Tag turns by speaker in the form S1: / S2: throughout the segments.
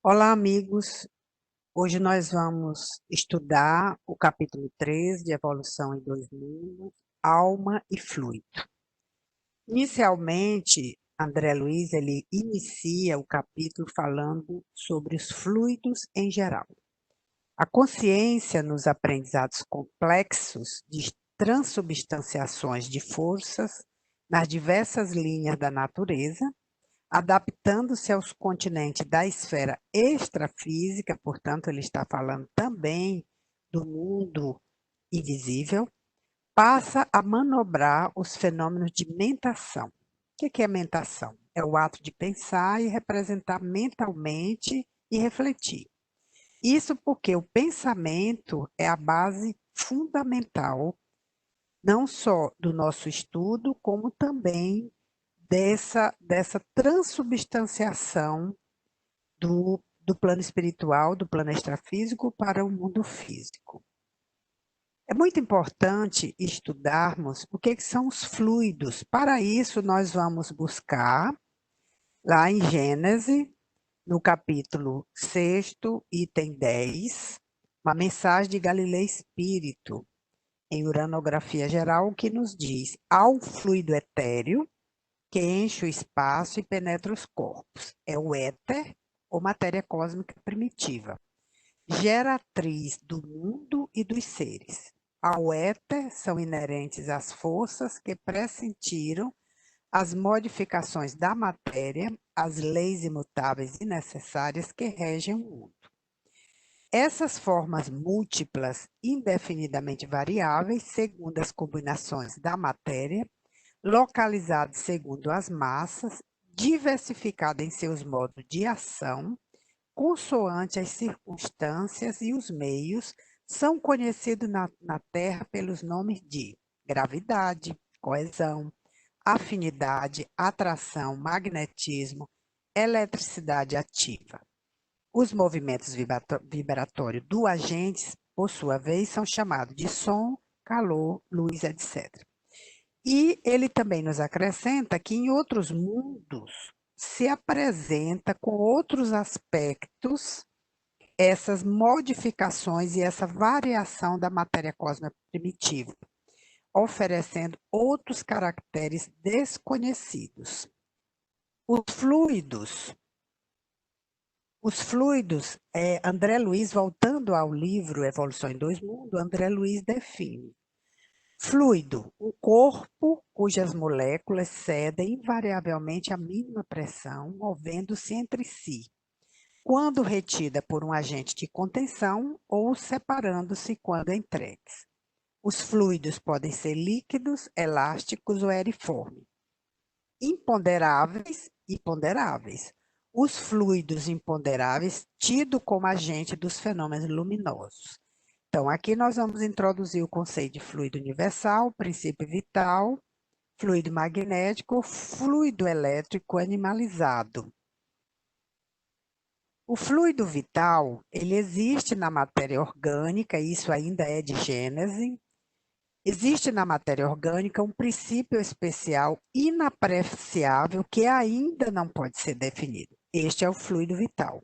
S1: Olá, amigos. Hoje nós vamos estudar o capítulo 3 de Evolução em Dois Mundos, Alma e Fluido. Inicialmente, André Luiz ele inicia o capítulo falando sobre os fluidos em geral. A consciência nos aprendizados complexos de transubstanciações de forças nas diversas linhas da natureza, adaptando-se aos continentes da esfera extrafísica, portanto, ele está falando também do mundo invisível, passa a manobrar os fenômenos de mentação. O que é mentação? É o ato de pensar e representar mentalmente e refletir. Isso porque o pensamento é a base fundamental, não só do nosso estudo, como também dessa transubstanciação do plano espiritual, do plano extrafísico para o mundo físico. É muito importante estudarmos o que são os fluidos. Para isso, nós vamos buscar lá em Gênesis, no capítulo 6º, item 10, uma mensagem de Galileu Espírito, em uranografia geral, que nos diz: há um fluido etéreo que enche o espaço e penetra os corpos. É o éter, ou matéria cósmica primitiva, geratriz do mundo e dos seres. Ao éter são inerentes as forças que pressentiram as modificações da matéria, as leis imutáveis e necessárias que regem o mundo. Essas formas múltiplas, indefinidamente variáveis, segundo as combinações da matéria, localizadas segundo as massas, diversificada em seus modos de ação, consoante as circunstâncias e os meios, são conhecidos na Terra pelos nomes de gravidade, coesão, afinidade, atração, magnetismo, eletricidade ativa. Os movimentos vibratórios do agente, por sua vez, são chamados de som, calor, luz, etc. E ele também nos acrescenta que em outros mundos se apresenta com outros aspectos essas modificações e essa variação da matéria cósmica primitiva, oferecendo outros caracteres desconhecidos. Os fluidos. Os fluidos, André Luiz, voltando ao livro Evolução em Dois Mundos, André Luiz define fluido, um corpo cujas moléculas cedem invariavelmente a mínima pressão, movendo-se entre si, quando retida por um agente de contenção ou separando-se quando entregues. Os fluidos podem ser líquidos, elásticos ou aeriformes, imponderáveis e ponderáveis. Os fluidos imponderáveis, tido como agente dos fenômenos luminosos. Então, aqui nós vamos introduzir o conceito de fluido universal, princípio vital, fluido magnético, fluido elétrico animalizado. O fluido vital, ele existe na matéria orgânica, isso ainda é de Gênese. Existe na matéria orgânica um princípio especial inapreciável que ainda não pode ser definido. Este é o fluido vital.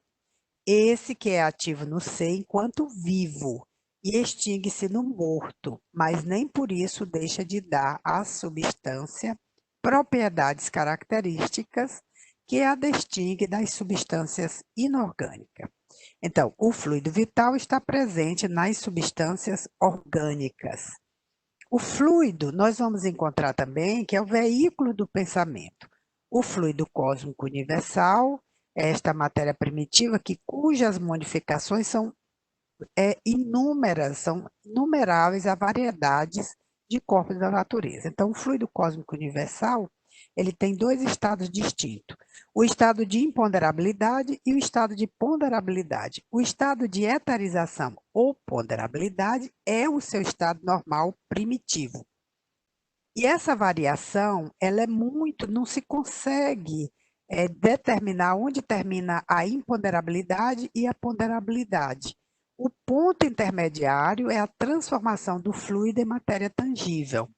S1: Esse que é ativo no ser enquanto vivo e extingue-se no morto, mas nem por isso deixa de dar à substância propriedades características que a distingue das substâncias inorgânicas. Então, o fluido vital está presente nas substâncias orgânicas. O fluido, nós vamos encontrar também que é o veículo do pensamento. O fluido cósmico universal é esta matéria primitiva cujas modificações são inúmeras, são inumeráveis a variedades de corpos da natureza. Então, o fluido cósmico universal, ele tem dois estados distintos: o estado de imponderabilidade e o estado de ponderabilidade. O estado de eterização ou ponderabilidade é o seu estado normal primitivo. E essa variação, ela é muito, não se consegue determinar onde termina a imponderabilidade e a ponderabilidade. O ponto intermediário é a transformação do fluido em matéria tangível.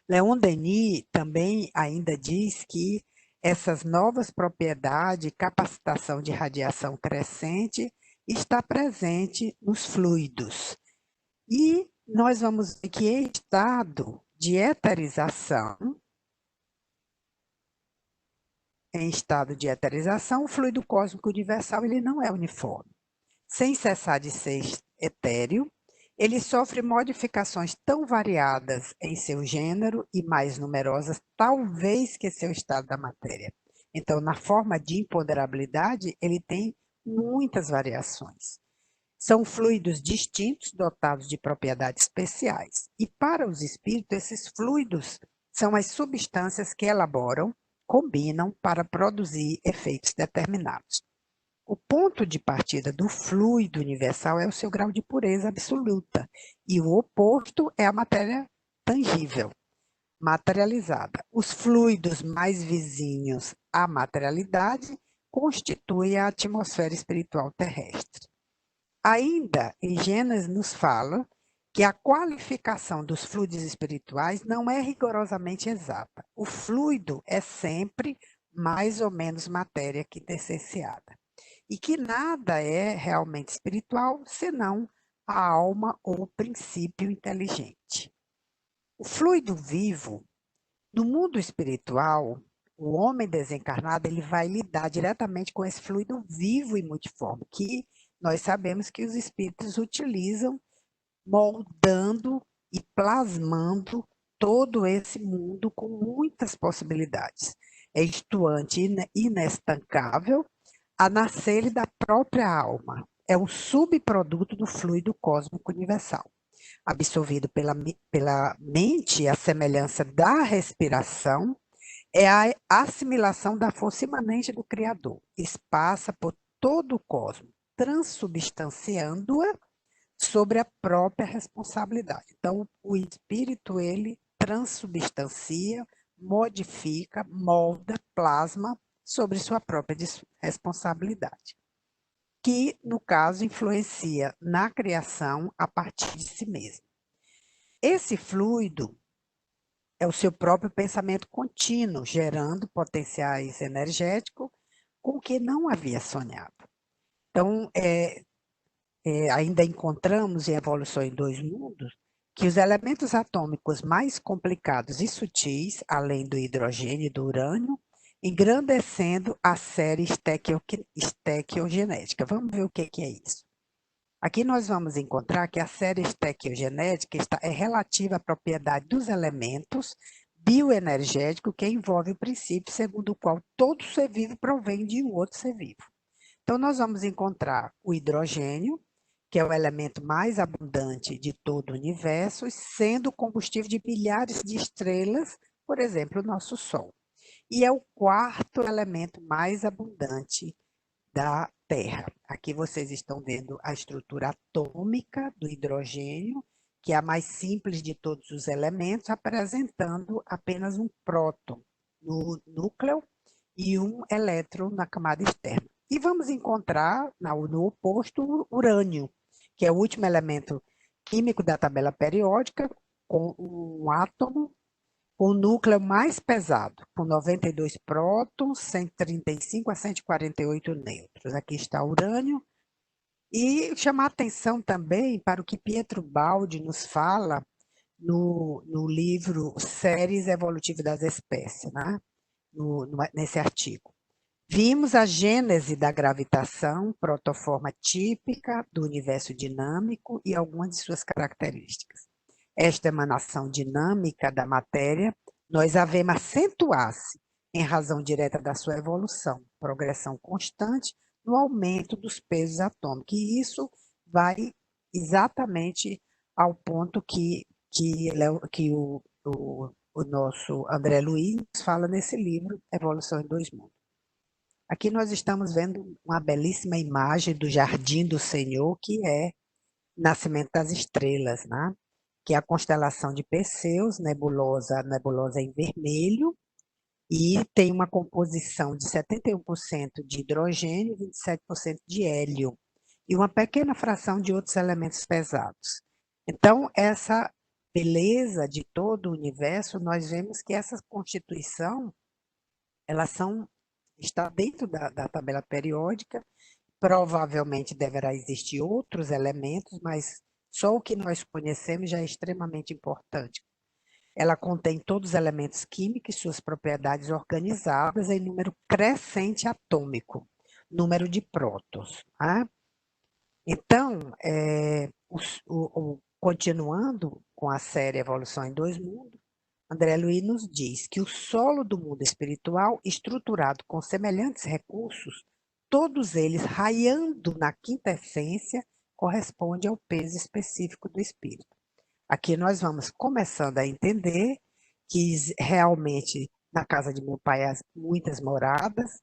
S1: Leon Denis também ainda diz que Essas novas propriedades, capacitação de radiação crescente, está presente nos fluidos. E nós vamos ver que em estado de eterização, o fluido cósmico universal ele não é uniforme. Sem cessar de ser etéreo, ele sofre modificações tão variadas em seu gênero e mais numerosas, talvez, que seu estado da matéria. Então, na forma de imponderabilidade, ele tem muitas variações. São fluidos distintos, dotados de propriedades especiais. E para os espíritos, esses fluidos são as substâncias que elaboram, combinam para produzir efeitos determinados. O ponto de partida do fluido universal é o seu grau de pureza absoluta, e o oposto é a matéria tangível, materializada. Os fluidos mais vizinhos à materialidade constituem a atmosfera espiritual terrestre. Ainda, em Gênesis nos fala que a qualificação dos fluidos espirituais não é rigorosamente exata. O fluido é sempre mais ou menos matéria quintessenciada. E que nada é realmente espiritual senão a alma ou o princípio inteligente. O fluido vivo, no mundo espiritual, o homem desencarnado ele vai lidar diretamente com esse fluido vivo e multiforme, que nós sabemos que os espíritos utilizam, moldando e plasmando todo esse mundo com muitas possibilidades. É estuante inestancável, a nascer da própria alma. É um subproduto do fluido cósmico universal. Absorvido pela mente, a semelhança da respiração, é a assimilação da força imanente do Criador. Passa por todo o cosmos, transubstanciando-a sobre a própria responsabilidade. Então, o espírito, ele transubstancia, modifica, molda, plasma sobre sua própria responsabilidade, que, no caso, influencia na criação a partir de si mesmo. Esse fluido é o seu próprio pensamento contínuo, gerando potenciais energéticos com o que não havia sonhado. Então, ainda encontramos em Evolução em Dois Mundos que os elementos atômicos mais complicados e sutis, além do hidrogênio e do urânio, engrandecendo a série estequiogenética. Vamos ver o que é isso. Aqui nós vamos encontrar que a série estequiogenética é relativa à propriedade dos elementos bioenergéticos que envolve o princípio segundo o qual todo ser vivo provém de um outro ser vivo. Então, nós vamos encontrar o hidrogênio, que é o elemento mais abundante de todo o universo, sendo o combustível de milhares de estrelas, por exemplo, o nosso Sol. E é o quarto elemento mais abundante da Terra. Aqui vocês estão vendo a estrutura atômica do hidrogênio, que é a mais simples de todos os elementos, apresentando apenas um próton no núcleo e um elétron na camada externa. E vamos encontrar no oposto o urânio, que é o último elemento químico da tabela periódica, com um átomo com o núcleo mais pesado, com 92 prótons, 135 a 148 nêutrons. Aqui está o urânio. E chamar atenção também para o que Pietro Baldi nos fala no livro Séries Evolutivas das Espécies, né? Nesse artigo. Vimos a gênese da gravitação, protoforma típica do universo dinâmico e algumas de suas características. Esta emanação dinâmica da matéria, nós a vemos acentuar-se em razão direta da sua evolução, progressão constante no aumento dos pesos atômicos. E isso vai exatamente ao ponto que o nosso André Luiz fala nesse livro, Evolução em Dois Mundos. Aqui nós estamos vendo uma belíssima imagem do Jardim do Senhor, que é Nascimento das Estrelas, né? Que é a constelação de Perseus, nebulosa em vermelho, e tem uma composição de 71% de hidrogênio e 27% de hélio, e uma pequena fração de outros elementos pesados. Então, essa beleza de todo o universo, nós vemos que essa constituição Elas está dentro da tabela periódica, provavelmente deverá existir outros elementos, mas só o que nós conhecemos já é extremamente importante. Ela contém todos os elementos químicos e suas propriedades organizadas em número crescente atômico, número de prótons. Tá? Então, continuando com a série Evolução em Dois Mundos, André Luiz nos diz que o solo do mundo espiritual, estruturado com semelhantes recursos, todos eles raiando na quinta essência, corresponde ao peso específico do espírito. Aqui nós vamos começando a entender que realmente na casa de meu pai há muitas moradas,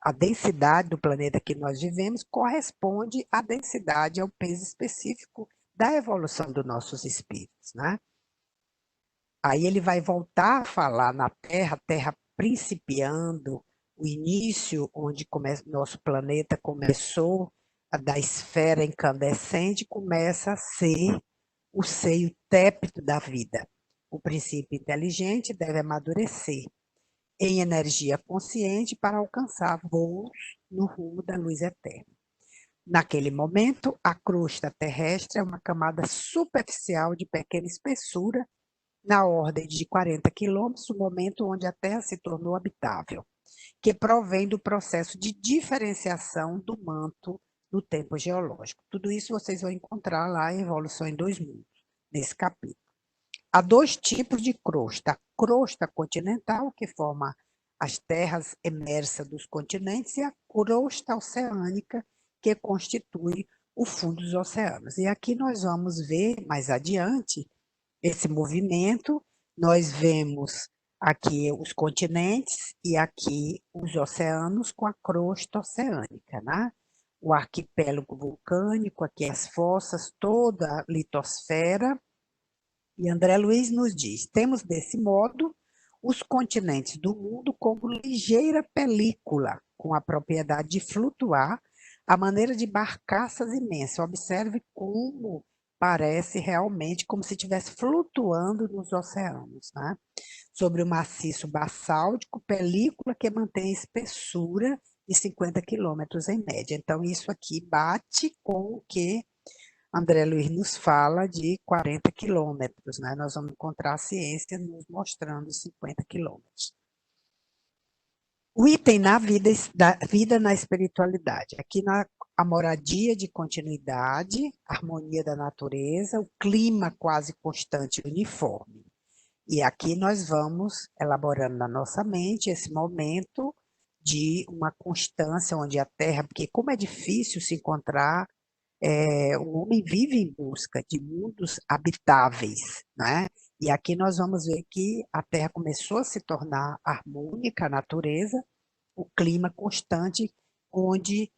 S1: a densidade do planeta que nós vivemos corresponde à densidade, ao peso específico da evolução dos nossos espíritos, né? Aí ele vai voltar a falar na Terra, a Terra principiando, o início onde nosso planeta começou, da esfera incandescente, começa a ser o seio tépido da vida. O princípio inteligente deve amadurecer em energia consciente para alcançar voos no rumo da luz eterna. Naquele momento, a crosta terrestre é uma camada superficial de pequena espessura, na ordem de 40 quilômetros, o momento onde a Terra se tornou habitável, que provém do processo de diferenciação do manto no tempo geológico. Tudo isso vocês vão encontrar lá em Evolução em Dois Mundos, nesse capítulo. Há dois tipos de crosta. A crosta continental, que forma as terras emersas dos continentes, e a crosta oceânica, que constitui o fundo dos oceanos. E aqui nós vamos ver, mais adiante, esse movimento. Nós vemos aqui os continentes e aqui os oceanos com a crosta oceânica, né? O arquipélago vulcânico, aqui as fossas, toda a litosfera. E André Luiz nos diz: temos desse modo os continentes do mundo como ligeira película, com a propriedade de flutuar, à maneira de barcaças imensas. Observe como parece realmente como se estivesse flutuando nos oceanos, né? Sobre o maciço basáltico, película que mantém espessura de 50 quilômetros em média. Então, isso aqui bate com o que André Luiz nos fala de 40 quilômetros, né? Nós vamos encontrar a ciência nos mostrando 50 quilômetros. O item na vida, da vida na espiritualidade. Aqui a moradia de continuidade, harmonia da natureza, o clima quase constante e uniforme. E aqui nós vamos elaborando na nossa mente esse momento de uma constância onde a Terra, porque como é difícil se encontrar, o homem vive em busca de mundos habitáveis, né? E aqui nós vamos ver que a Terra começou a se tornar harmônica, a natureza, o clima constante, onde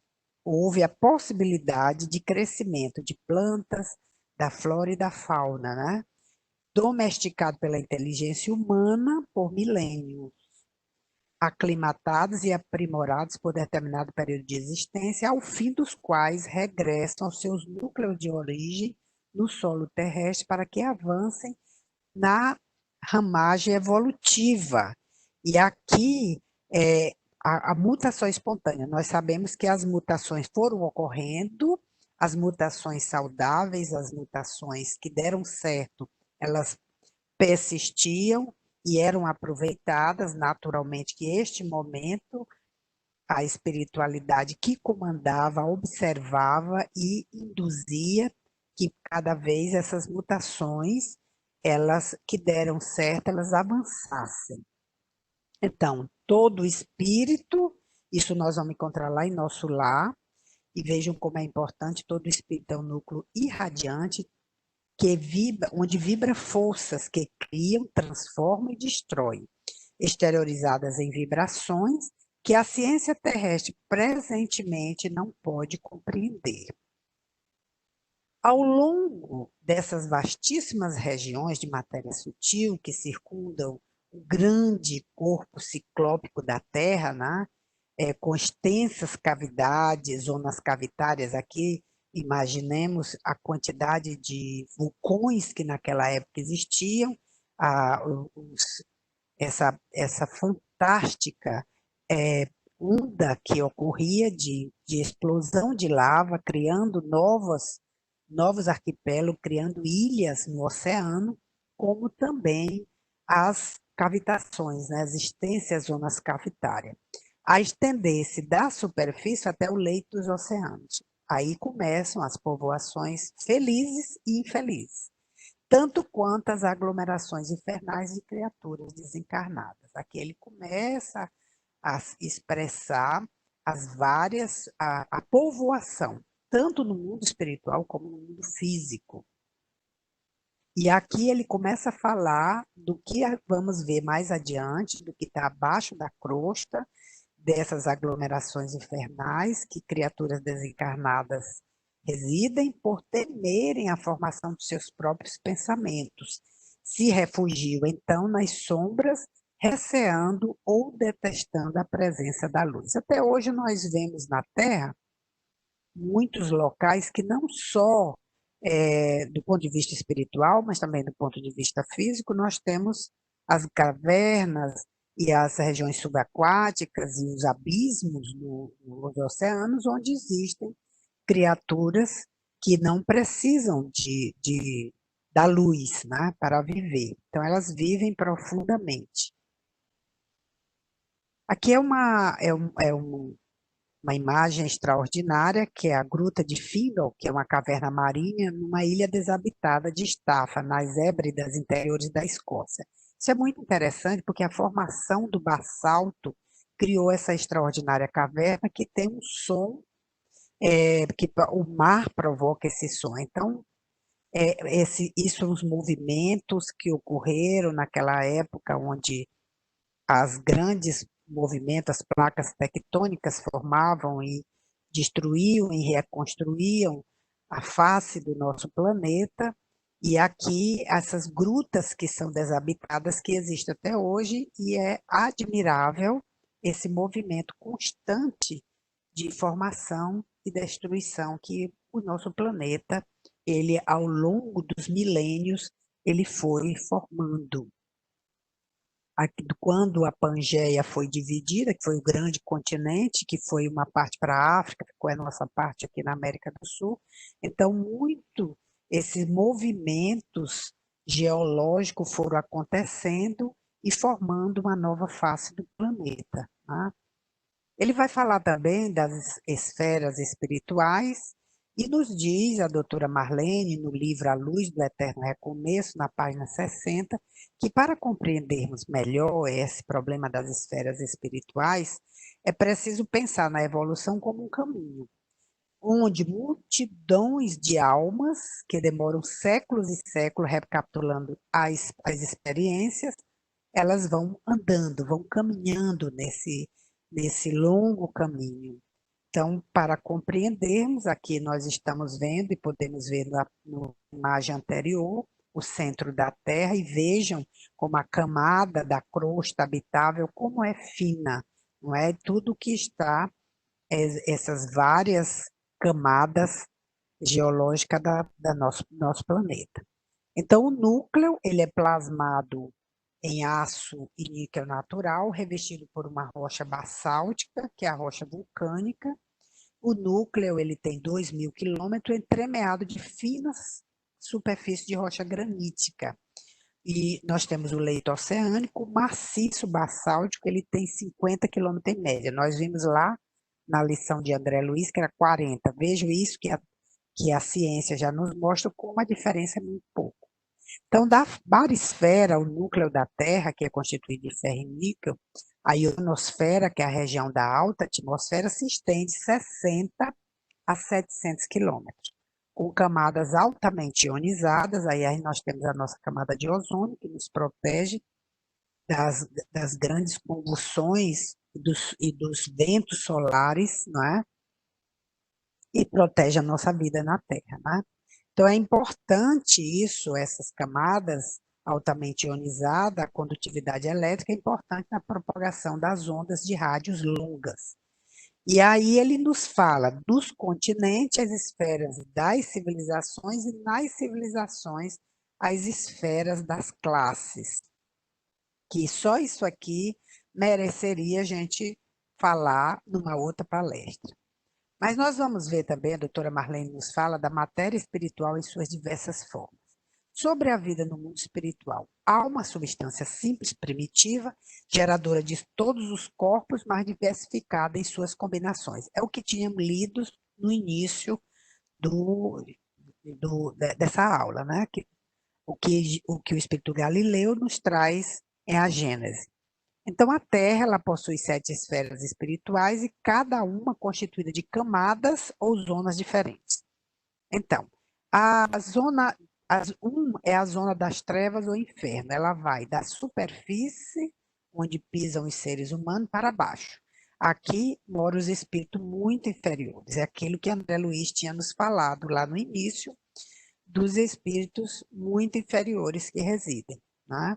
S1: houve a possibilidade de crescimento de plantas, da flora e da fauna, né? Domesticado pela inteligência humana por milênios, aclimatados e aprimorados por determinado período de existência, ao fim dos quais regressam aos seus núcleos de origem no solo terrestre para que avancem na ramagem evolutiva. E aqui a mutação espontânea. Nós sabemos que as mutações foram ocorrendo, as mutações saudáveis, as mutações que deram certo, elas persistiam e eram aproveitadas naturalmente, que este momento a espiritualidade que comandava, observava e induzia que cada vez essas mutações, elas que deram certo, elas avançassem. Então, todo espírito, isso nós vamos encontrar lá em nosso lar, e vejam como é importante, todo espírito é um núcleo irradiante, que vibra, onde vibra forças que criam, transformam e destroem, exteriorizadas em vibrações que a ciência terrestre presentemente não pode compreender. Ao longo dessas vastíssimas regiões de matéria sutil que circundam o grande corpo ciclópico da Terra, né? Com extensas cavidades, zonas cavitárias aqui, imaginemos a quantidade de vulcões que naquela época existiam, os essa fantástica onda que ocorria de explosão de lava, criando novos arquipélagos, criando ilhas no oceano, como também as cavitações, né, as extensas zonas cavitárias, a estender-se da superfície até o leito dos oceanos. Aí começam as povoações felizes e infelizes, tanto quanto as aglomerações infernais de criaturas desencarnadas. Aqui ele começa a expressar a povoação, tanto no mundo espiritual como no mundo físico. E aqui ele começa a falar do que vamos ver mais adiante, do que está abaixo da crosta, dessas aglomerações infernais que criaturas desencarnadas residem por temerem a formação dos seus próprios pensamentos. Se refugiam, então, nas sombras, receando ou detestando a presença da luz. Até hoje nós vemos na Terra muitos locais que não só do ponto de vista espiritual, mas também do ponto de vista físico, nós temos as cavernas e as regiões subaquáticas e os abismos nos oceanos, onde existem criaturas que não precisam da luz, né, para viver. Então, elas vivem profundamente. Aqui uma imagem extraordinária, que é a Gruta de Fingal, que é uma caverna marinha numa ilha desabitada de Staffa, nas Hébridas interiores da Escócia. Isso é muito interessante, porque a formação do basalto criou essa extraordinária caverna que tem um som, que o mar provoca esse som. Então, isso são os movimentos que ocorreram naquela época, onde as grandes movimentos, as placas tectônicas formavam e destruíam e reconstruíam a face do nosso planeta, e aqui essas grutas que são desabitadas que existem até hoje, e é admirável esse movimento constante de formação e destruição que o nosso planeta, ele ao longo dos milênios, ele foi formando. Quando a Pangeia foi dividida, que foi o grande continente, que foi uma parte para a África, ficou a nossa parte aqui na América do Sul. Então, muito esses movimentos geológicos foram acontecendo e formando uma nova face do planeta, né? Ele vai falar também das esferas espirituais e nos diz, a doutora Marlene, no livro A Luz do Eterno Recomeço, na página 60, que para compreendermos melhor esse problema das esferas espirituais, é preciso pensar na evolução como um caminho, onde multidões de almas, que demoram séculos e séculos recapitulando as experiências, elas vão andando, vão caminhando nesse longo caminho. Então, para compreendermos, aqui nós estamos vendo e podemos ver na imagem anterior o centro da Terra, e vejam como a camada da crosta habitável, como é fina, não é? Tudo que está, essas várias camadas geológicas da nosso planeta. Então, o núcleo ele é plasmado em aço e níquel natural, revestido por uma rocha basáltica, que é a rocha vulcânica. O núcleo ele tem 2.000 quilômetros, entremeado de finas superfícies de rocha granítica. E nós temos o leito oceânico, o maciço basáltico, ele tem 50 quilômetros em média. Nós vimos lá na lição de André Luiz que era 40. Vejo isso que a ciência já nos mostra como a diferença é muito pouco. Então, da barisfera, o núcleo da Terra, que é constituído de ferro e níquel, a ionosfera, que é a região da alta atmosfera, se estende 60 a 700 quilômetros, com camadas altamente ionizadas. Aí nós temos a nossa camada de ozônio, que nos protege das grandes convulsões e dos ventos solares, não é? E protege a nossa vida na Terra, né? Então, é importante isso, essas camadas altamente ionizadas, a condutividade elétrica é importante na propagação das ondas de rádios longas. E aí ele nos fala dos continentes, as esferas das civilizações, e nas civilizações, as esferas das classes. que só isso aqui mereceria a gente falar numa outra palestra. Mas nós vamos ver também, a doutora Marlene nos fala da matéria espiritual em suas diversas formas. Sobre a vida no mundo espiritual, há uma substância simples, primitiva, geradora de todos os corpos, mas diversificada em suas combinações. É o que tínhamos lido no início dessa aula, né? O que o Espírito Galileu nos traz é a Gênese. Então, a Terra ela possui 7 esferas espirituais e cada uma constituída de camadas ou zonas diferentes. Então, a zona 1 é a zona das trevas ou inferno. Ela vai da superfície, onde pisam os seres humanos, para baixo. Aqui moram os espíritos muito inferiores. É aquilo que André Luiz tinha nos falado lá no início, dos espíritos muito inferiores que residem, né?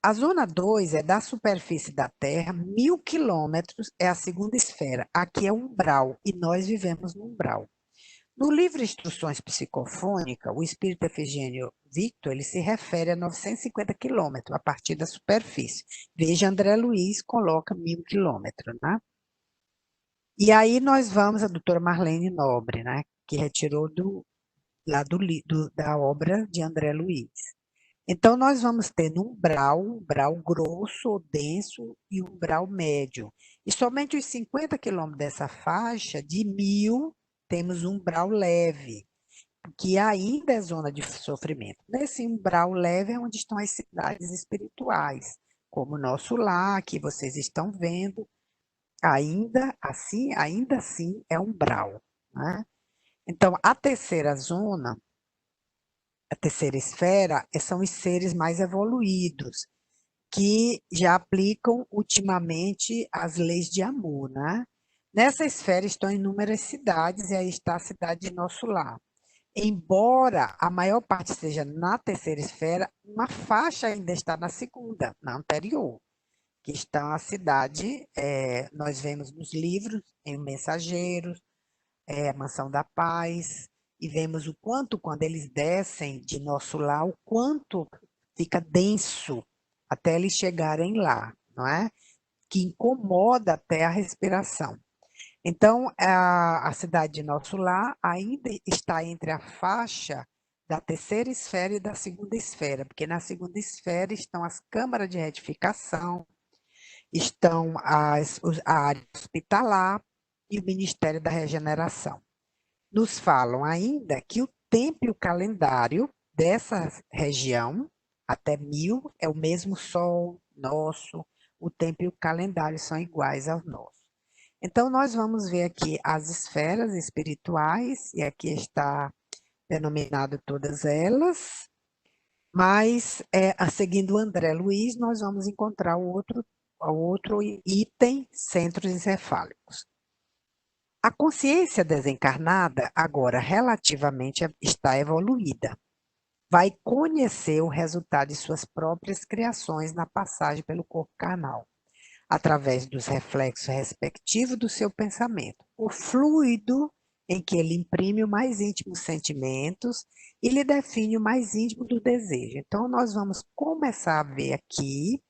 S1: A zona 2 é da superfície da Terra, 1.000 quilômetros é a segunda esfera. Aqui é umbral e nós vivemos no umbral. No livro Instruções Psicofônicas, o espírito Efigênio Victor ele se refere a 950 quilômetros a partir da superfície. Veja, André Luiz coloca 1.000 quilômetros, né? E aí nós vamos, a doutora Marlene Nobre, né, que retirou lá da obra de André Luiz. Então, nós vamos ter no umbral grosso ou denso e umbral médio. E somente os 50 quilômetros dessa faixa, de 1.000, temos um umbral leve, que ainda é zona de sofrimento. Nesse umbral leve é onde estão as cidades espirituais, como o nosso lar, que vocês estão vendo, ainda assim é umbral, né? Então, a terceira zona, a terceira esfera, são os seres mais evoluídos, que já aplicam ultimamente as leis de amor, né? Nessa esfera estão inúmeras cidades, e aí está a cidade de Nosso Lar. Embora a maior parte seja na terceira esfera, uma faixa ainda está na segunda, na anterior, que está a cidade, nós vemos nos livros, em Mensageiros, a Mansão da Paz, e vemos o quanto, quando eles descem de Nosso Lar, o quanto fica denso até eles chegarem lá, não é? Que incomoda até a respiração. Então, a cidade de Nosso Lar ainda está entre a faixa da terceira esfera e da segunda esfera, porque na segunda esfera estão as câmaras de retificação, estão a área hospitalar e o Ministério da Regeneração. Nos falam ainda que o tempo e o calendário dessa região, até 1.000, é o mesmo Sol nosso, o tempo e o calendário são iguais ao nosso. Então, nós vamos ver aqui as esferas espirituais, e aqui está denominado todas elas, mas, seguindo o André Luiz, nós vamos encontrar o outro item, centros encefálicos. A consciência desencarnada, agora relativamente está evoluída, vai conhecer o resultado de suas próprias criações na passagem pelo corpo carnal, através dos reflexos respectivos do seu pensamento, o fluido em que ele imprime o mais íntimo sentimentos e lhe define o mais íntimo do desejo. Então, nós vamos começar a ver aqui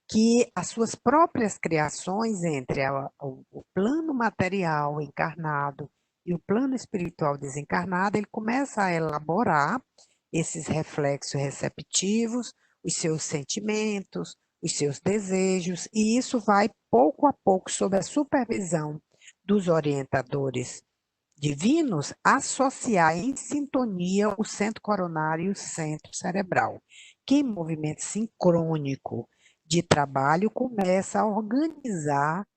S1: que as suas próprias criações entre o plano material encarnado e o plano espiritual desencarnado, ele começa a elaborar esses reflexos receptivos, os seus sentimentos, os seus desejos, e isso vai pouco a pouco, sob a supervisão dos orientadores divinos, associar em sintonia o centro coronário e o centro cerebral, que em movimento sincrônico de trabalho começa a organizar,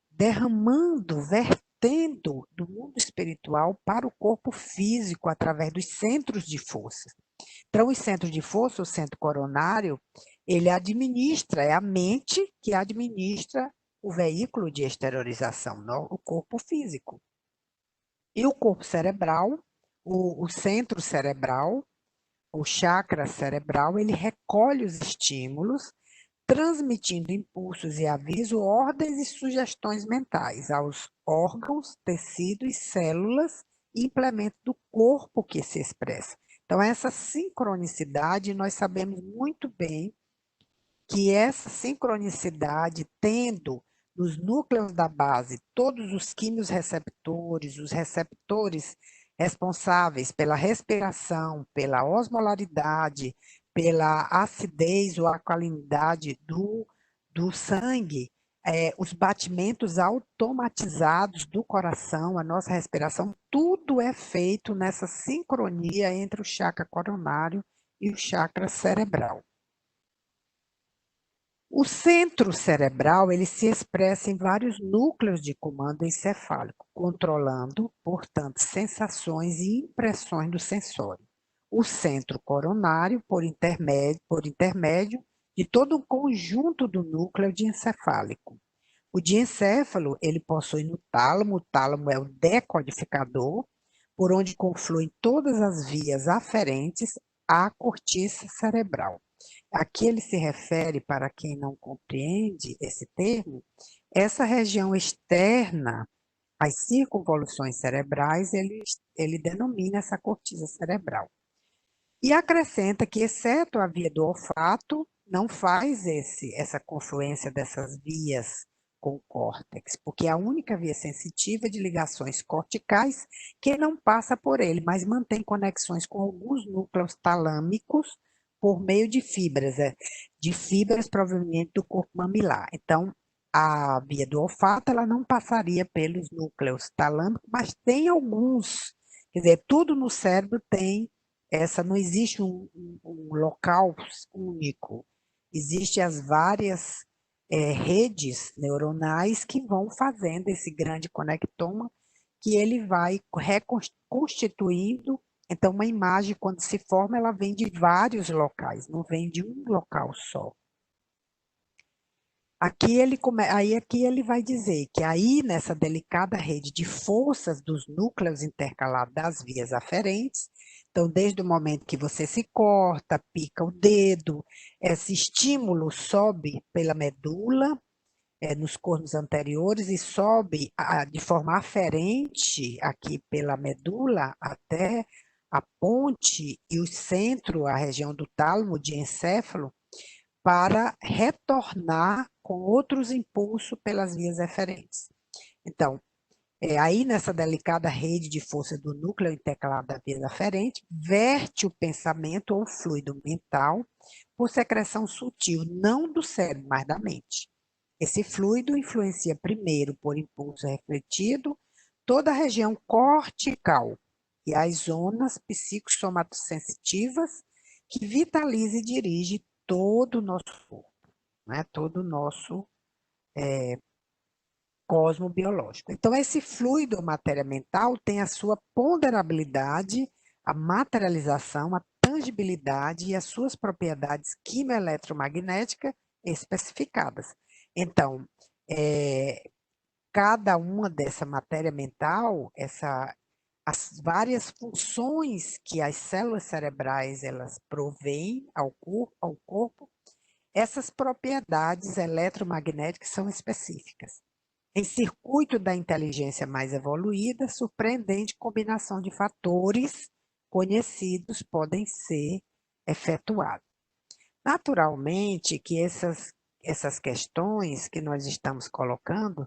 S1: derramando, vertendo do mundo espiritual para o corpo físico através dos centros de força. Então, os centros de força, o centro coronário, ele administra, é a mente que administra o veículo de exteriorização, o corpo físico. E o corpo cerebral, o centro cerebral, o chakra cerebral, ele recolhe os estímulos, transmitindo impulsos e avisos, ordens e sugestões mentais aos órgãos, tecidos, células e implementos do corpo que se expressa. Então, essa sincronicidade, nós sabemos muito bem que essa sincronicidade, tendo nos núcleos da base todos os quimiorreceptores, os receptores responsáveis pela respiração, pela osmolaridade, pela acidez ou alcalinidade do sangue, os batimentos automatizados do coração, a nossa respiração, tudo é feito nessa sincronia entre o chakra coronário e o chakra cerebral. O centro cerebral ele se expressa em vários núcleos de comando encefálico, controlando, portanto, sensações e impressões do sensório. O centro coronário, por intermédio de todo um conjunto do núcleo diencefálico. O diencéfalo, ele possui no tálamo, o tálamo é o decodificador, por onde confluem todas as vias aferentes à cortiça cerebral. Aqui ele se refere, para quem não compreende esse termo, essa região externa às circunvoluções cerebrais, ele denomina essa cortiça cerebral. E acrescenta que, exceto a via do olfato, não faz essa confluência dessas vias com o córtex, porque é a única via sensitiva de ligações corticais que não passa por ele, mas mantém conexões com alguns núcleos talâmicos por meio de fibras provenientes do corpo mamilar. Então, a via do olfato ela não passaria pelos núcleos talâmicos, mas tem alguns, quer dizer, tudo no cérebro tem não existe um local único, existem as várias redes neuronais que vão fazendo esse grande conectoma, que ele vai reconstituindo. Então, uma imagem, quando se forma, ela vem de vários locais, não vem de um local só. Aqui ele vai dizer que aí, nessa delicada rede de forças dos núcleos intercalados das vias aferentes, então, desde o momento que você se corta, pica o dedo, esse estímulo sobe pela medula, nos cornos anteriores, e sobe de forma aferente aqui pela medula até a ponte e o centro, a região do tálamo, de encéfalo, para retornar com outros impulsos pelas vias eferentes. Então, aí nessa delicada rede de força do núcleo intercalado da via aferente, verte o pensamento ou fluido mental por secreção sutil, não do cérebro, mas da mente. Esse fluido influencia primeiro, por impulso refletido, toda a região cortical e as zonas psicossomatossensitivas que vitaliza e dirige todo o nosso corpo, né? Todo o nosso cosmobiológico. Então, esse fluido ou matéria mental tem a sua ponderabilidade, a materialização, a tangibilidade e as suas propriedades quimioeletromagnéticas especificadas. Então, cada uma dessa matéria mental, as várias funções que as células cerebrais elas provêm ao corpo, essas propriedades eletromagnéticas são específicas. Em circuito da inteligência mais evoluída, surpreendente combinação de fatores conhecidos podem ser efetuados. Naturalmente que essas questões que nós estamos colocando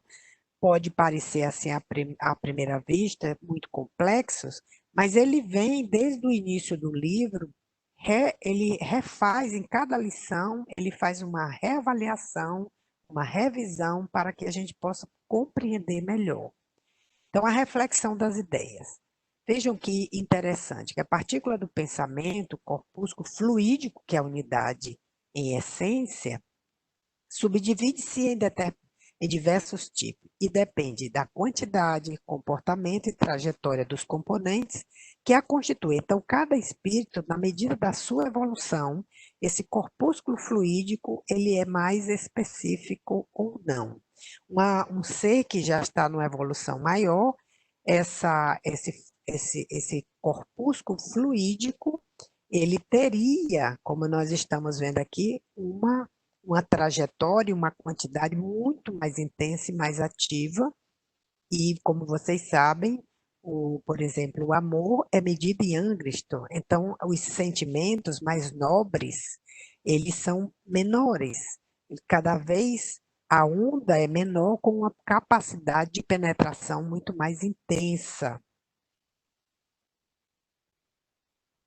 S1: pode parecer assim à primeira vista muito complexos, mas ele vem desde o início do livro, ele refaz em cada lição, ele faz uma reavaliação, uma revisão para que a gente possa compreender melhor. Então, a reflexão das ideias. Vejam que interessante, que a partícula do pensamento, o corpúsculo fluídico, que é a unidade em essência, subdivide-se em diversos tipos e depende da quantidade, comportamento e trajetória dos componentes que a constituem. Então, cada espírito, na medida da sua evolução, esse corpúsculo fluídico, ele é mais específico ou não. Um ser que já está numa evolução maior, esse corpúsculo fluídico, ele teria, como nós estamos vendo aqui, uma trajetória, uma quantidade muito mais intensa e mais ativa. E, como vocês sabem, Por exemplo, o amor é medido em Angstrom, então os sentimentos mais nobres, eles são menores. E cada vez a onda é menor com uma capacidade de penetração muito mais intensa.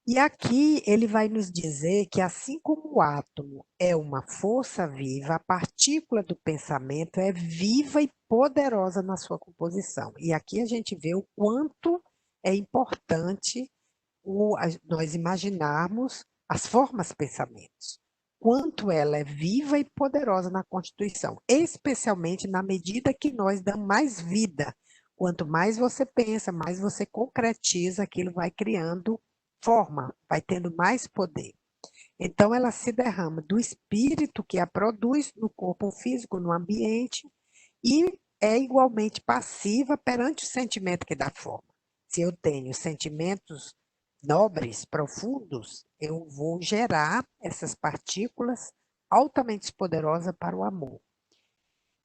S1: E aqui ele vai nos dizer que, assim como o átomo é uma força viva, a partícula do pensamento é viva e poderosa na sua composição. E aqui a gente vê o quanto é importante nós imaginarmos as formas pensamentos, quanto ela é viva e poderosa na constituição, especialmente na medida que nós damos mais vida. Quanto mais você pensa, mais você concretiza, aquilo vai criando forma, vai tendo mais poder. Então, ela se derrama do espírito que a produz no corpo físico, no ambiente, e é igualmente passiva perante o sentimento que dá forma. Se eu tenho sentimentos nobres, profundos, eu vou gerar essas partículas altamente poderosas para o amor.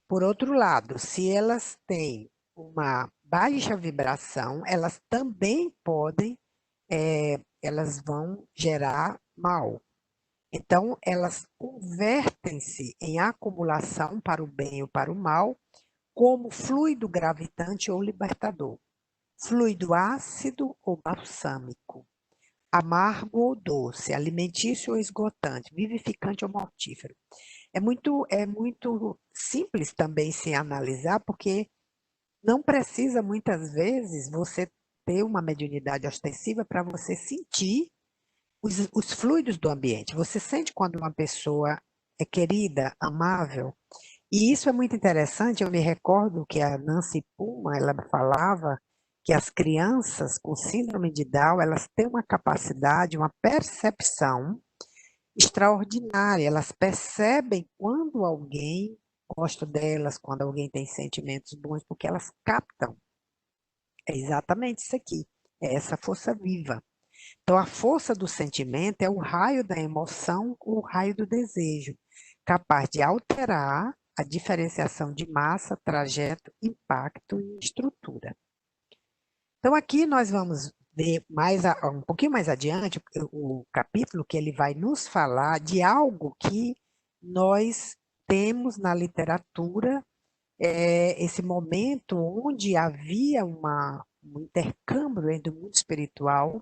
S1: Por outro lado, se elas têm uma baixa vibração, elas também podem, elas vão gerar mal. Então, elas convertem-se em acumulação para o bem ou para o mal, como fluido gravitante ou libertador, fluido ácido ou balsâmico, amargo ou doce, alimentício ou esgotante, vivificante ou mortífero. É muito simples também se analisar, porque não precisa muitas vezes você ter uma mediunidade ostensiva para você sentir os fluidos do ambiente. Você sente quando uma pessoa é querida, amável, e isso é muito interessante. Eu me recordo que a Nancy Puma, ela falava que as crianças com síndrome de Down, elas têm uma capacidade, uma percepção extraordinária. Elas percebem quando alguém gosta delas, quando alguém tem sentimentos bons, porque elas captam. É exatamente isso aqui. É essa força viva. Então, a força do sentimento é o raio da emoção, o raio do desejo, capaz de alterar a diferenciação de massa, trajeto, impacto e estrutura. Então, aqui nós vamos ver um pouquinho mais adiante o capítulo que ele vai nos falar de algo que nós temos na literatura, esse momento onde havia um intercâmbio entre o mundo espiritual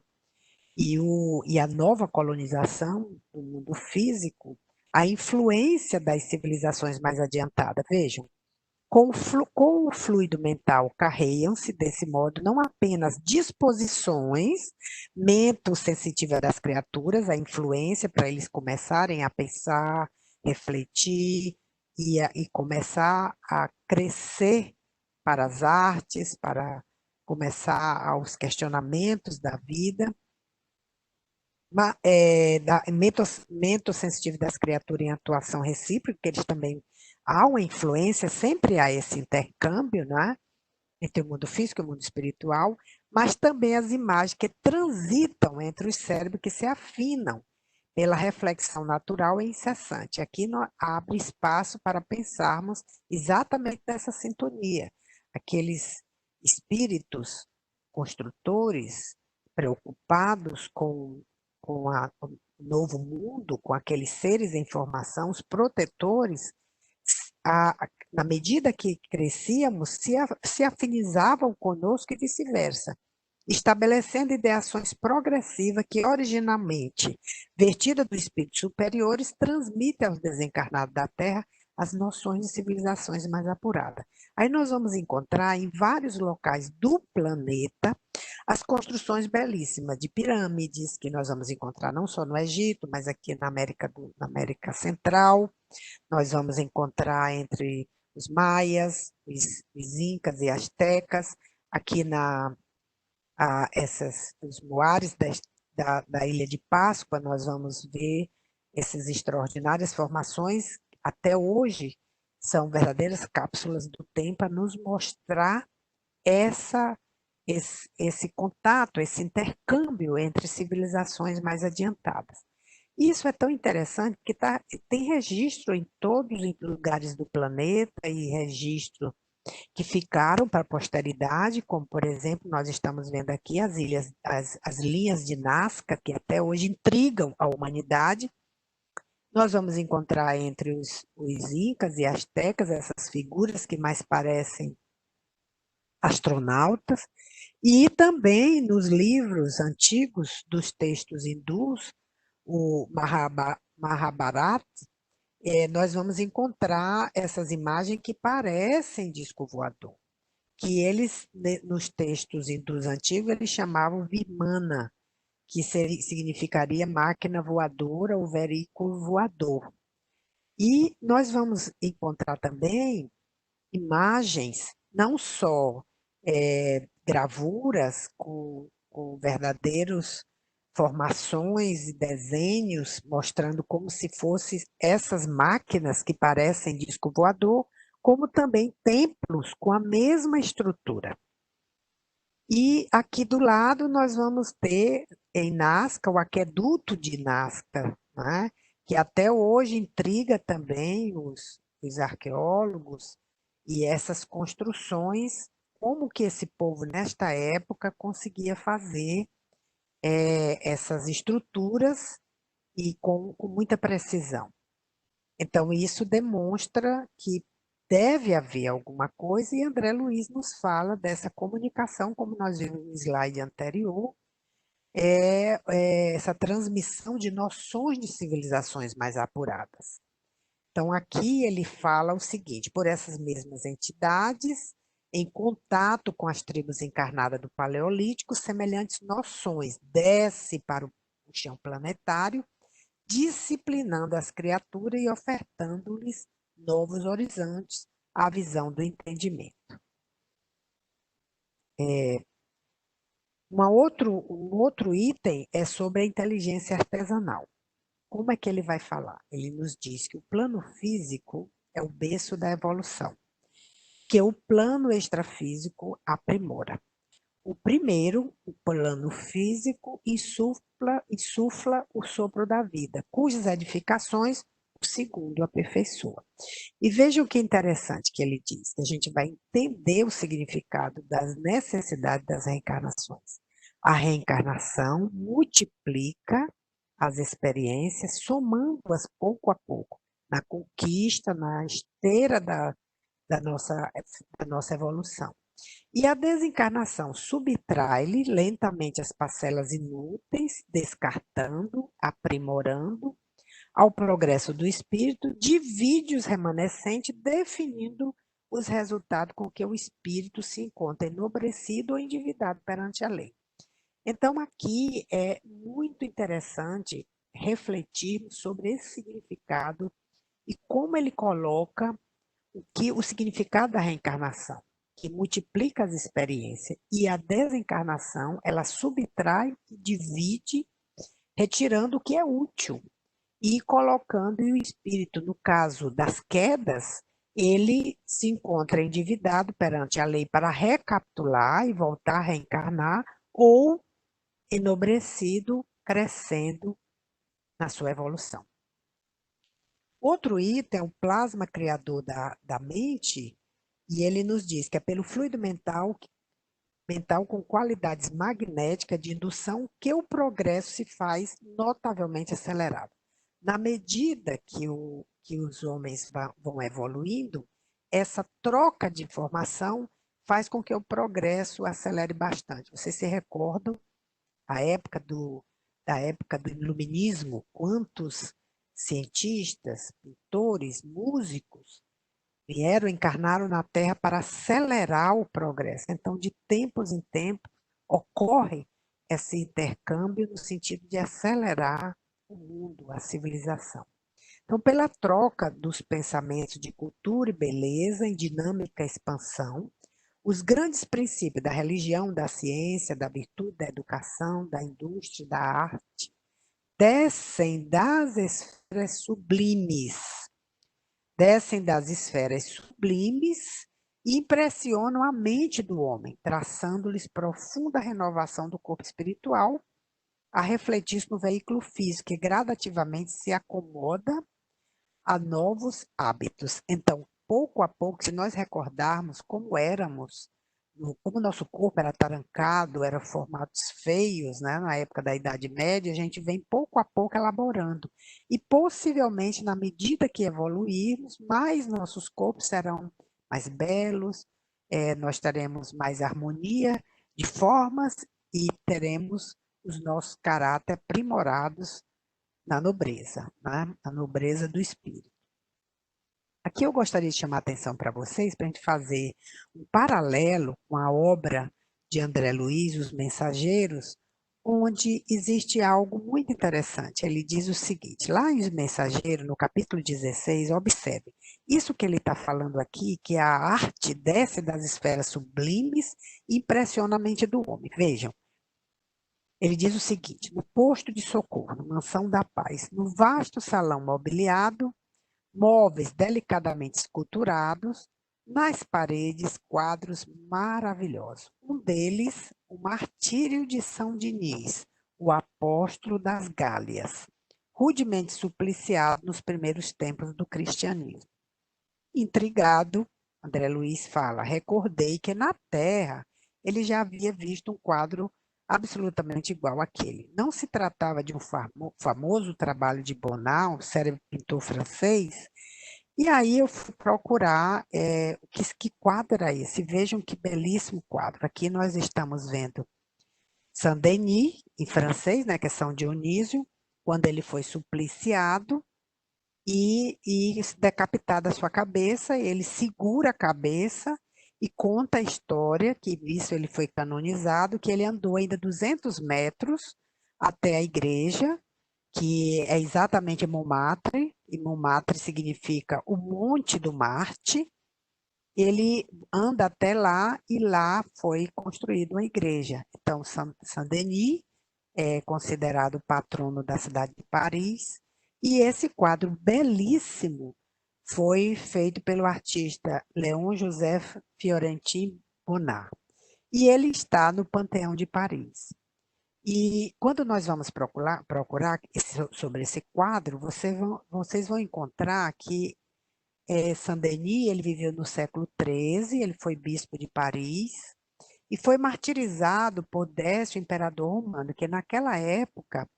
S1: e a nova colonização do mundo físico, a influência das civilizações mais adiantadas. Vejam, com o fluido mental carreiam-se desse modo não apenas disposições mento-sensitivas das criaturas, a influência para eles começarem a pensar, refletir e começar a crescer para as artes, para começar aos questionamentos da vida, da mentosensitivo das criaturas em atuação recíproca, que eles também há uma influência, sempre há esse intercâmbio, né, entre o mundo físico e o mundo espiritual, mas também as imagens que transitam entre os cérebros, que se afinam pela reflexão natural e incessante. Aqui abre espaço para pensarmos exatamente nessa sintonia. Aqueles espíritos construtores preocupados com o novo mundo, com aqueles seres em formação, os protetores, na medida que crescíamos, se afinizavam conosco e vice-versa, estabelecendo ideações progressivas que, originalmente vertidas dos espíritos superiores, transmitem aos desencarnados da Terra as noções de civilizações mais apuradas. Aí nós vamos encontrar em vários locais do planeta as construções belíssimas de pirâmides, que nós vamos encontrar não só no Egito, mas aqui na América Central. Nós vamos encontrar entre os maias, os incas e astecas, aqui os moares da Ilha de Páscoa, nós vamos ver essas extraordinárias formações. Até hoje, são verdadeiras cápsulas do tempo a nos mostrar esse contato, esse intercâmbio entre civilizações mais adiantadas. Isso é tão interessante que tem registro em todos os lugares do planeta e registro que ficaram para a posteridade, como, por exemplo, nós estamos vendo aqui as linhas de Nazca, que até hoje intrigam a humanidade. Nós vamos encontrar entre os incas e astecas essas figuras que mais parecem astronautas, e também nos livros antigos dos textos hindus, o Mahabharata, nós vamos encontrar essas imagens que parecem disco voador, que eles, nos textos hindus antigos, eles chamavam Vimana, que significaria máquina voadora ou veículo voador. E nós vamos encontrar também imagens, não só gravuras com verdadeiros formações e desenhos, mostrando como se fossem essas máquinas que parecem disco voador, como também templos com a mesma estrutura. E aqui do lado nós vamos ter em Nazca o aqueduto de Nazca, né? Que até hoje intriga também os arqueólogos, e essas construções, como que esse povo nesta época conseguia fazer essas estruturas e com muita precisão. Então isso demonstra que deve haver alguma coisa, e André Luiz nos fala dessa comunicação, como nós vimos no slide anterior, essa transmissão de noções de civilizações mais apuradas. Então, aqui ele fala o seguinte: por essas mesmas entidades, em contato com as tribos encarnadas do Paleolítico, semelhantes noções desce para o chão planetário, disciplinando as criaturas e ofertando-lhes novos horizontes à visão do entendimento. Um outro item é sobre a inteligência artesanal. Como é que ele vai falar? Ele nos diz que o plano físico é o berço da evolução, que o plano extrafísico aprimora. O primeiro, o plano físico, insufla o sopro da vida, cujas edificações o segundo aperfeiçoa. E vejam que interessante que ele diz, que a gente vai entender o significado das necessidades das reencarnações. A reencarnação multiplica as experiências, somando-as pouco a pouco, na conquista, na esteira da nossa evolução. E a desencarnação subtrai-lhe lentamente as parcelas inúteis, descartando, aprimorando, ao progresso do espírito, divide os remanescentes, definindo os resultados com que o espírito se encontra enobrecido ou endividado perante a lei. Então, aqui é muito interessante refletirmos sobre esse significado e como ele coloca o significado da reencarnação, que multiplica as experiências, e a desencarnação, ela subtrai e divide, retirando o que é útil e colocando o espírito, no caso das quedas, ele se encontra endividado perante a lei para recapitular e voltar a reencarnar, ou enobrecido, crescendo na sua evolução. Outro item é o plasma criador da mente, e ele nos diz que é pelo fluido mental com qualidades magnéticas de indução que o progresso se faz notavelmente acelerado. Na medida que os homens vão evoluindo, essa troca de informação faz com que o progresso acelere bastante. Vocês se recordam da época do iluminismo, quantos cientistas, pintores, músicos encarnaram na Terra para acelerar o progresso. Então, de tempos em tempos, ocorre esse intercâmbio no sentido de acelerar o mundo, a civilização. Então, pela troca dos pensamentos de cultura e beleza em dinâmica expansão, os grandes princípios da religião, da ciência, da virtude, da educação, da indústria, da arte, descem das esferas sublimes e impressionam a mente do homem, traçando-lhes profunda renovação do corpo espiritual, a refletir no veículo físico, que gradativamente se acomoda a novos hábitos. Então, pouco a pouco, se nós recordarmos como éramos, como o nosso corpo era atarancado, eram formatos feios, né, na época da Idade Média, a gente vem pouco a pouco elaborando. E possivelmente, na medida que evoluirmos, mais nossos corpos serão mais belos, nós teremos mais harmonia de formas e teremos os nossos caráter aprimorados na nobreza, né? Na nobreza do espírito. Aqui eu gostaria de chamar a atenção para vocês, para a gente fazer um paralelo com a obra de André Luiz, Os Mensageiros, onde existe algo muito interessante. Ele diz o seguinte, lá em Os Mensageiros, no capítulo 16, observe, isso que ele está falando aqui, que a arte desce das esferas sublimes e impressiona a mente do homem. Vejam, ele diz o seguinte, no posto de socorro, na mansão da paz, no vasto salão mobiliado, móveis delicadamente esculturados, nas paredes quadros maravilhosos. Um deles, o Martírio de São Dinis, o apóstolo das Gálias, rudemente supliciado nos primeiros tempos do cristianismo. Intrigado, André Luiz fala, recordei que na Terra ele já havia visto um quadro absolutamente igual àquele. Não se tratava de um famoso trabalho de Bonnat, um célebre pintor francês, e aí eu fui procurar que quadro era esse. Vejam que belíssimo quadro. Aqui nós estamos vendo Saint-Denis, em francês, né, que é São Dionísio, quando ele foi supliciado e decapitada a sua cabeça, ele segura a cabeça e conta a história que, visto ele foi canonizado, que ele andou ainda 200 metros até a igreja, que é exatamente Montmartre, e Montmartre significa o Monte do Marte. Ele anda até lá e lá foi construída uma igreja. Então, Saint-Denis é considerado o patrono da cidade de Paris, e esse quadro belíssimo foi feito pelo artista Léon Joseph Fiorentin Bonnat. E ele está no Panteão de Paris. E quando nós vamos procurar sobre esse quadro, vocês vão encontrar que Saint-Denis ele viveu no século XIII, ele foi bispo de Paris e foi martirizado por Décio, imperador romano, que naquela época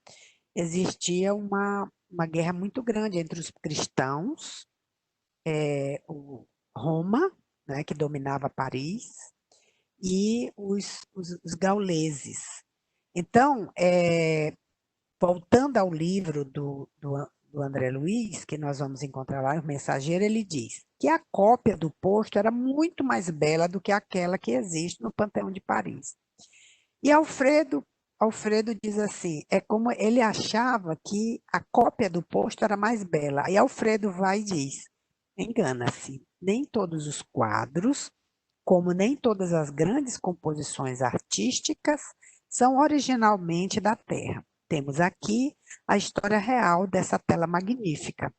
S1: existia uma guerra muito grande entre os cristãos, Roma, né, que dominava Paris, e os gauleses. Então, voltando ao livro do André Luiz, que nós vamos encontrar lá, o Mensageiro, ele diz que a cópia do posto era muito mais bela do que aquela que existe no Panteão de Paris. E Alfredo diz assim, é como ele achava que a cópia do posto era mais bela. E Alfredo vai e diz, engana-se, nem todos os quadros, como nem todas as grandes composições artísticas, são originalmente da Terra. Temos aqui a história real dessa tela magnífica.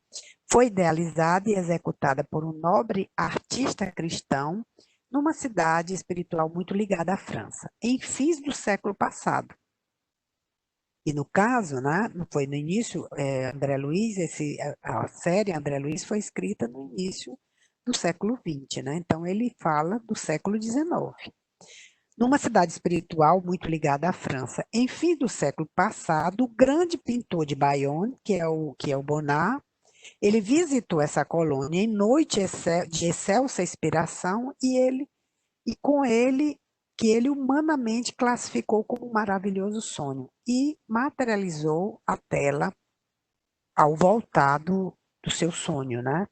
S1: Foi idealizada e executada por um nobre artista cristão numa cidade espiritual muito ligada à França, em fins do século passado. E no caso, né, foi no início, André Luiz, a série André Luiz foi escrita no início do século XX, né? Então ele fala do século XIX. Numa cidade espiritual muito ligada à França. Em fim do século passado, o grande pintor de Bayonne, que é o Bonnat, ele visitou essa colônia em noite de excelsa inspiração e com ele que ele humanamente classificou como um maravilhoso sonho e materializou a tela ao voltar do seu sonho, né?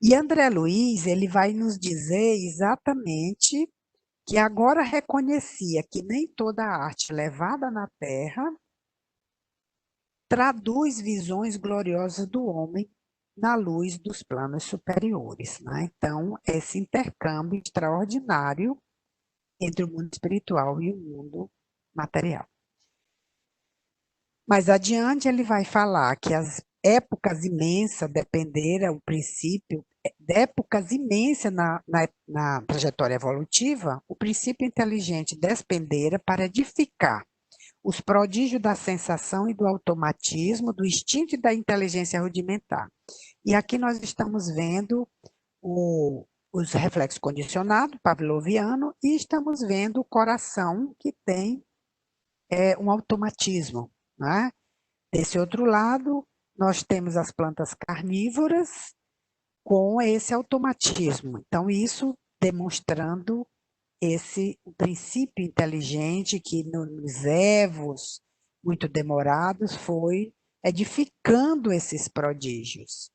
S1: E André Luiz, ele vai nos dizer exatamente que agora reconhecia que nem toda a arte levada na Terra traduz visões gloriosas do homem na luz dos planos superiores, né? Então, esse intercâmbio extraordinário entre o mundo espiritual e o mundo material. Mais adiante, ele vai falar que as épocas imensas dependeram, o princípio, de épocas imensas na trajetória evolutiva, o princípio inteligente despendera para edificar os prodígios da sensação e do automatismo, do instinto e da inteligência rudimentar. E aqui nós estamos vendo os reflexos condicionados, pavloviano, e estamos vendo o coração, que tem um automatismo, né? Desse outro lado, nós temos as plantas carnívoras com esse automatismo. Então, isso demonstrando o princípio inteligente que nos evos muito demorados foi edificando esses prodígios.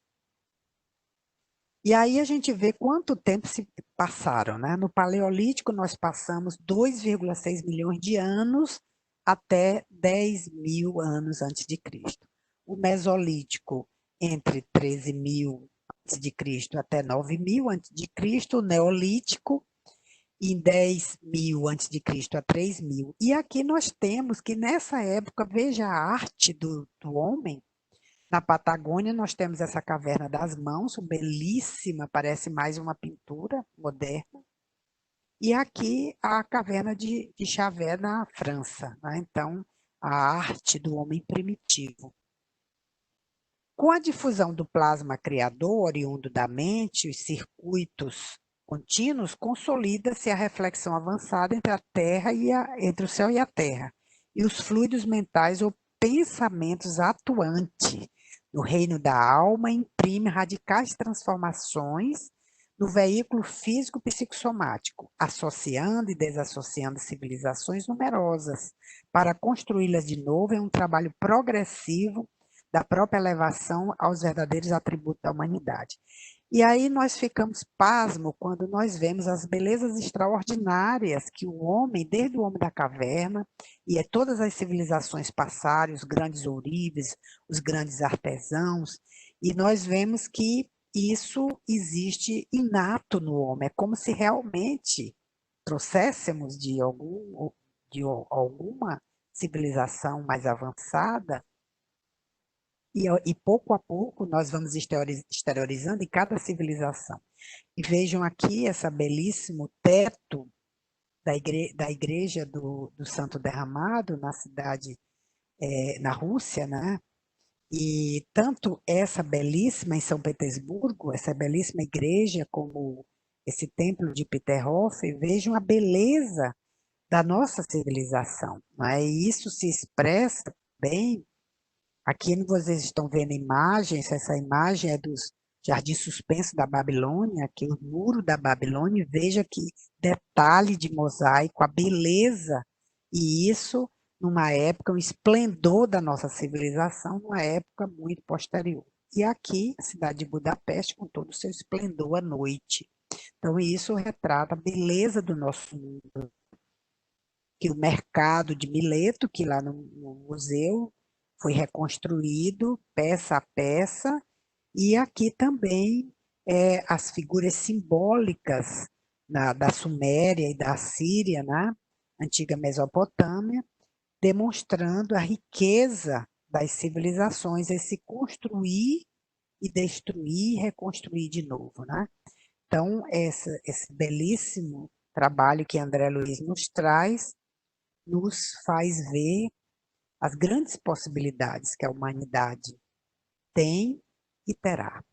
S1: E aí a gente vê quanto tempo se passaram, né? No Paleolítico, nós passamos 2,6 milhões de anos até 10.000 anos antes de Cristo. O Mesolítico, entre 13.000 antes de Cristo até 9.000 antes de Cristo. O Neolítico, em 10.000 antes de Cristo a 3.000. E aqui nós temos que, nessa época, veja a arte do homem. Na Patagônia, nós temos essa caverna das mãos, belíssima, parece mais uma pintura moderna. E aqui a caverna de Chauvet, na França, né? Então, a arte do homem primitivo. Com a difusão do plasma criador, oriundo da mente, os circuitos contínuos, consolida-se a reflexão avançada entre a Terra entre o céu e a Terra, e os fluidos mentais ou pensamentos atuantes no reino da alma imprime radicais transformações no veículo físico psicossomático, associando e desassociando civilizações numerosas para construí-las de novo em um trabalho progressivo da própria elevação aos verdadeiros atributos da humanidade. E aí nós ficamos pasmos quando nós vemos as belezas extraordinárias que o homem, desde o homem da caverna, e todas as civilizações passaram, os grandes ourives, os grandes artesãos, e nós vemos que isso existe inato no homem. É como se realmente trouxéssemos de alguma civilização mais avançada, e pouco a pouco nós vamos exteriorizando em cada civilização. E vejam aqui esse belíssimo teto da igreja do Santo Derramado, na cidade, na Rússia, né? E tanto essa belíssima em São Petersburgo, essa belíssima igreja, como esse templo de Peterhof, vejam a beleza da nossa civilização, né? E isso se expressa bem. Aqui vocês estão vendo imagens, essa imagem é dos Jardins Suspensos da Babilônia, aqui o muro da Babilônia, veja que detalhe de mosaico, a beleza, e isso numa época, um esplendor da nossa civilização, numa época muito posterior. E aqui, a cidade de Budapeste, com todo o seu esplendor à noite. Então, isso retrata a beleza do nosso mundo. Que o mercado de Mileto, que lá no museu, foi reconstruído peça a peça, e aqui também as figuras simbólicas da Suméria e da Síria, né? Antiga Mesopotâmia, demonstrando a riqueza das civilizações, esse construir e destruir e reconstruir de novo, né? Então, esse belíssimo trabalho que André Luiz nos traz, nos faz ver as grandes possibilidades que a humanidade tem e terá.